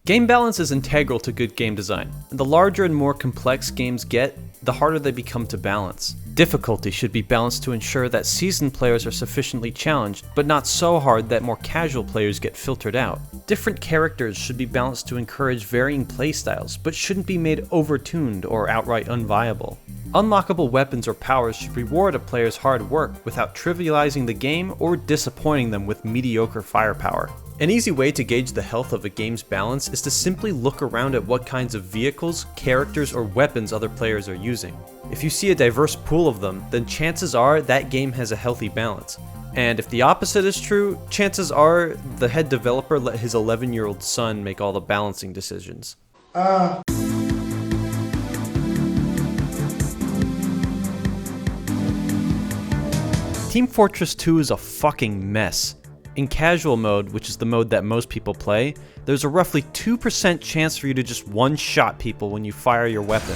Game balance is integral to good game design, and the larger and more complex games get, the harder they become to balance. Difficulty should be balanced to ensure that seasoned players are sufficiently challenged, but not so hard that more casual players get filtered out. Different characters should be balanced to encourage varying playstyles, but shouldn't be made overtuned or outright unviable. Unlockable weapons or powers should reward a player's hard work without trivializing the game or disappointing them with mediocre firepower. An easy way to gauge the health of a game's balance is to simply look around at what kinds of vehicles, characters, or weapons other players are using. If you see a diverse pool of them, then chances are that game has a healthy balance. And if the opposite is true, chances are the head developer let his 11-year-old son make all the balancing decisions. Team Fortress 2 is a fucking mess. In casual mode, which is the mode that most people play, there's a roughly 2% chance for you to just one-shot people when you fire your weapon.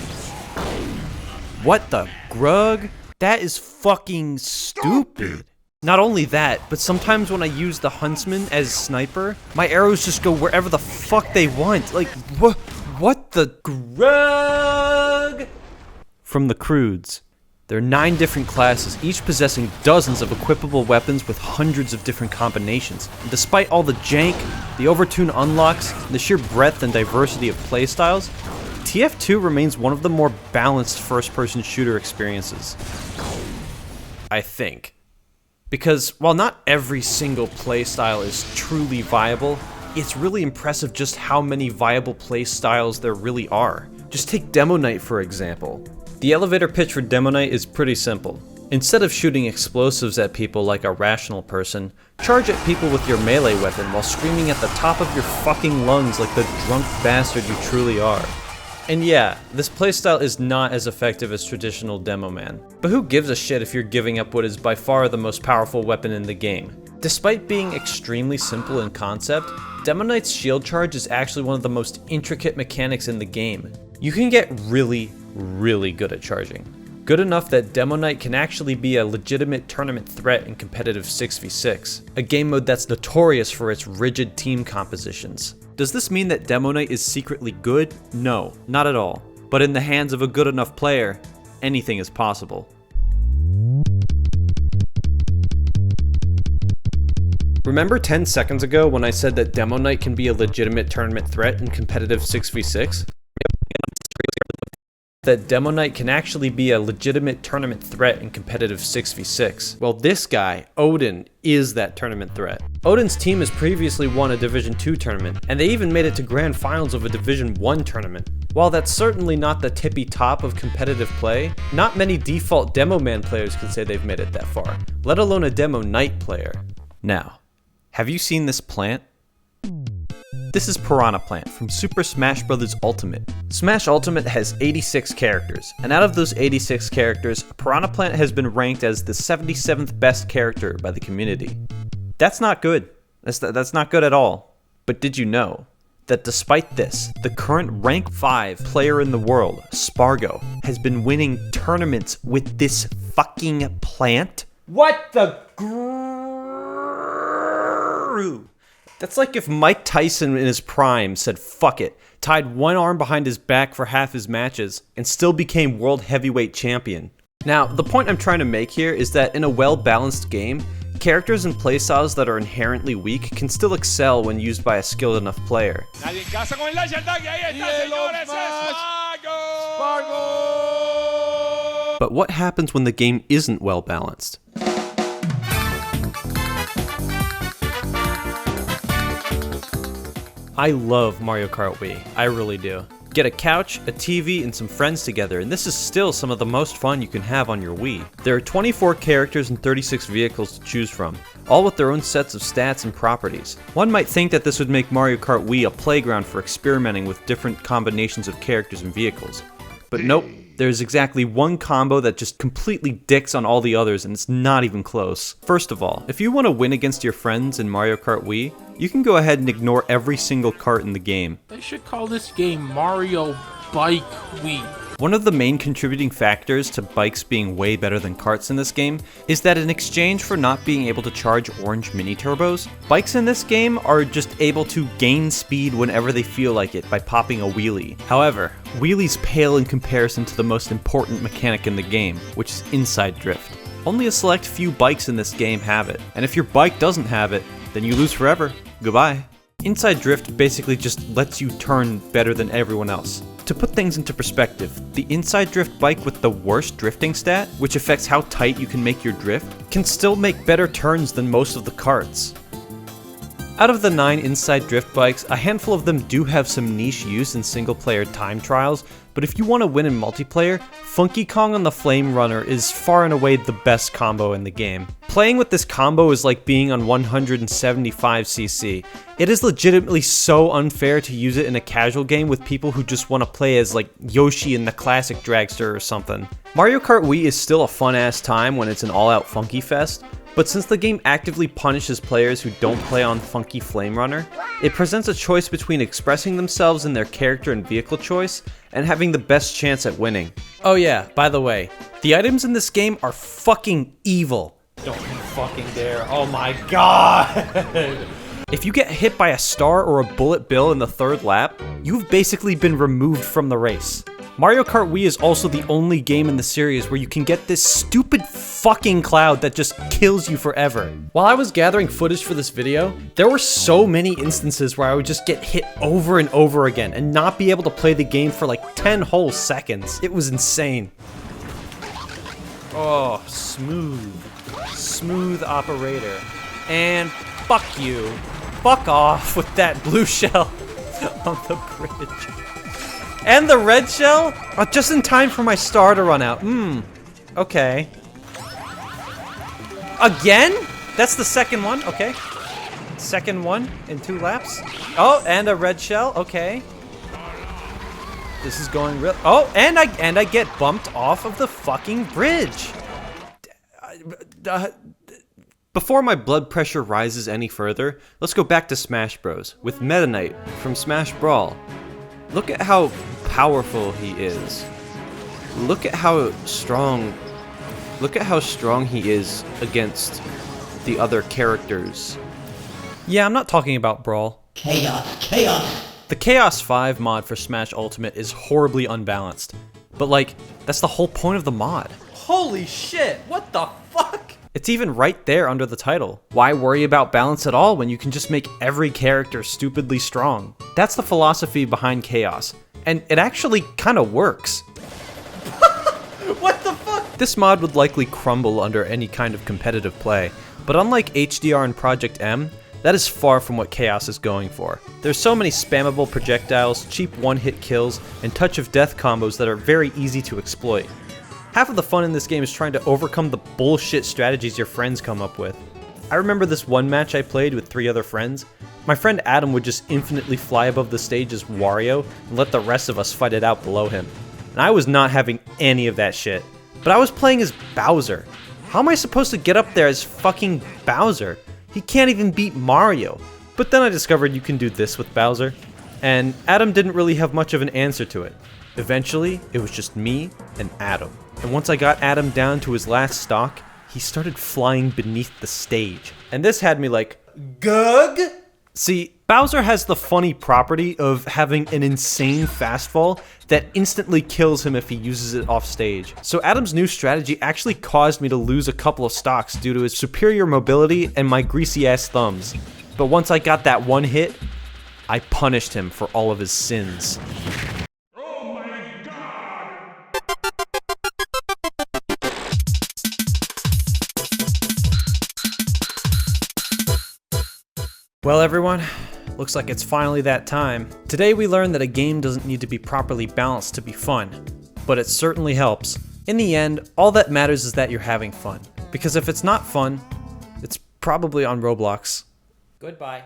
What the grug? That is fucking stupid. Not only that, but sometimes when I use the Huntsman as sniper, my arrows just go wherever the fuck they want. Like, what the grug? From the Crudes. There are 9 different classes, each possessing dozens of equipable weapons with hundreds of different combinations. And despite all the jank, the overtune unlocks, and the sheer breadth and diversity of playstyles, TF2 remains one of the more balanced first-person shooter experiences. I think. Because while not every single playstyle is truly viable, it's really impressive just how many viable playstyles there really are. Just take Demo Knight for example. The elevator pitch for Demo Knight is pretty simple. Instead of shooting explosives at people like a rational person, charge at people with your melee weapon while screaming at the top of your fucking lungs like the drunk bastard you truly are. And yeah, this playstyle is not as effective as traditional Demo Man, but who gives a shit if you're giving up what is by far the most powerful weapon in the game? Despite being extremely simple in concept, Demo Knight's shield charge is actually one of the most intricate mechanics in the game. You can get really good at charging. Good enough that Demo Knight can actually be a legitimate tournament threat in competitive 6v6, a game mode that's notorious for its rigid team compositions. Does this mean that Demo Knight is secretly good? No, not at all. But in the hands of a good enough player, anything is possible. Remember 10 seconds ago when I said that Demo Knight can be a legitimate tournament threat in competitive 6v6? That Demo Knight can actually be a legitimate tournament threat in competitive 6v6. Well, this guy, Odin, is that tournament threat. Odin's team has previously won a Division 2 tournament, and they even made it to grand finals of a Division 1 tournament. While that's certainly not the tippy top of competitive play, not many default Demo Man players can say they've made it that far, let alone a Demo Knight player. Now, have you seen this plant? This is Piranha Plant from Super Smash Bros. Ultimate. Smash Ultimate has 86 characters, and out of those 86 characters, Piranha Plant has been ranked as the 77th best character by the community. That's not good. That's not good at all. But did you know that despite this, the current rank 5 player in the world, Spargo, has been winning tournaments with this fucking plant? What the gru? That's like if Mike Tyson in his prime said fuck it, tied one arm behind his back for half his matches, and still became world heavyweight champion. Now, the point I'm trying to make here is that in a well-balanced game, characters and playstyles that are inherently weak can still excel when used by a skilled enough player. But what happens when the game isn't well-balanced? I love Mario Kart Wii, I really do. Get a couch, a TV, and some friends together, and this is still some of the most fun you can have on your Wii. There are 24 characters and 36 vehicles to choose from, all with their own sets of stats and properties. One might think that this would make Mario Kart Wii a playground for experimenting with different combinations of characters and vehicles. But nope, there's exactly one combo that just completely dicks on all the others, and it's not even close. First of all, if you want to win against your friends in Mario Kart Wii, you can go ahead and ignore every single kart in the game. They should call this game Mario bike week. One of the main contributing factors to bikes being way better than karts in this game is that in exchange for not being able to charge orange mini turbos, bikes in this game are just able to gain speed whenever they feel like it by popping a wheelie. However, wheelies pale in comparison to the most important mechanic in the game, which is inside drift. Only a select few bikes in this game have it, and if your bike doesn't have it, then you lose forever. Goodbye. Inside drift basically just lets you turn better than everyone else. To put things into perspective, the inside drift bike with the worst drifting stat, which affects how tight you can make your drift, can still make better turns than most of the karts. Out of the 9 inside drift bikes, a handful of them do have some niche use in single player time trials, but if you want to win in multiplayer, Funky Kong on the Flame Runner is far and away the best combo in the game. Playing with this combo is like being on 175cc. It is legitimately so unfair to use it in a casual game with people who just want to play as like Yoshi in the classic Dragster or something. Mario Kart Wii is still a fun ass time when it's an all-out funky fest, but since the game actively punishes players who don't play on Funky Flame Runner, it presents a choice between expressing themselves in their character and vehicle choice and having the best chance at winning. Oh yeah, by the way, the items in this game are fucking evil. Don't you fucking dare. Oh my god! If you get hit by a star or a bullet bill in the 3rd lap, you've basically been removed from the race. Mario Kart Wii is also the only game in the series where you can get this stupid fucking cloud that just kills you forever. While I was gathering footage for this video, there were so many instances where I would just get hit over and over again and not be able to play the game for like 10 whole seconds. It was insane. Oh, smooth. Smooth operator. And fuck you. Fuck off with that blue shell on the bridge. And the red shell? Oh, just in time for my star to run out. Okay. Again? That's the second one, okay. Second one in 2 laps. Oh, and a red shell, okay. This is going real. Oh, and I get bumped off of the fucking bridge. Before my blood pressure rises any further, let's go back to Smash Bros. With Meta Knight from Smash Brawl. Look at how powerful he is. Look at how strong he is against the other characters. Yeah, I'm not talking about Brawl. Chaos. The Chaos 5 mod for Smash Ultimate is horribly unbalanced. But like, that's the whole point of the mod. Holy shit, what the fuck? It's even right there under the title. Why worry about balance at all when you can just make every character stupidly strong? That's the philosophy behind Chaos, and it actually kinda works. What the fuck? This mod would likely crumble under any kind of competitive play, but unlike HDR and Project M, that is far from what Chaos is going for. There's so many spammable projectiles, cheap one-hit kills, and touch of death combos that are very easy to exploit. Half of the fun in this game is trying to overcome the bullshit strategies your friends come up with. I remember this one match I played with 3 other friends. My friend Adam would just infinitely fly above the stage as Wario and let the rest of us fight it out below him. And I was not having any of that shit. But I was playing as Bowser. How am I supposed to get up there as fucking Bowser? He can't even beat Mario. But then I discovered you can do this with Bowser. And Adam didn't really have much of an answer to it. Eventually, it was just me and Adam. And once I got Adam down to his last stock, he started flying beneath the stage. And this had me like, Gug? See, Bowser has the funny property of having an insane fastfall that instantly kills him if he uses it off stage. So Adam's new strategy actually caused me to lose a couple of stocks due to his superior mobility and my greasy ass thumbs. But once I got that one hit, I punished him for all of his sins. Well everyone, looks like it's finally that time. Today we learned that a game doesn't need to be properly balanced to be fun, but it certainly helps. In the end, all that matters is that you're having fun. Because if it's not fun, it's probably on Roblox. Goodbye.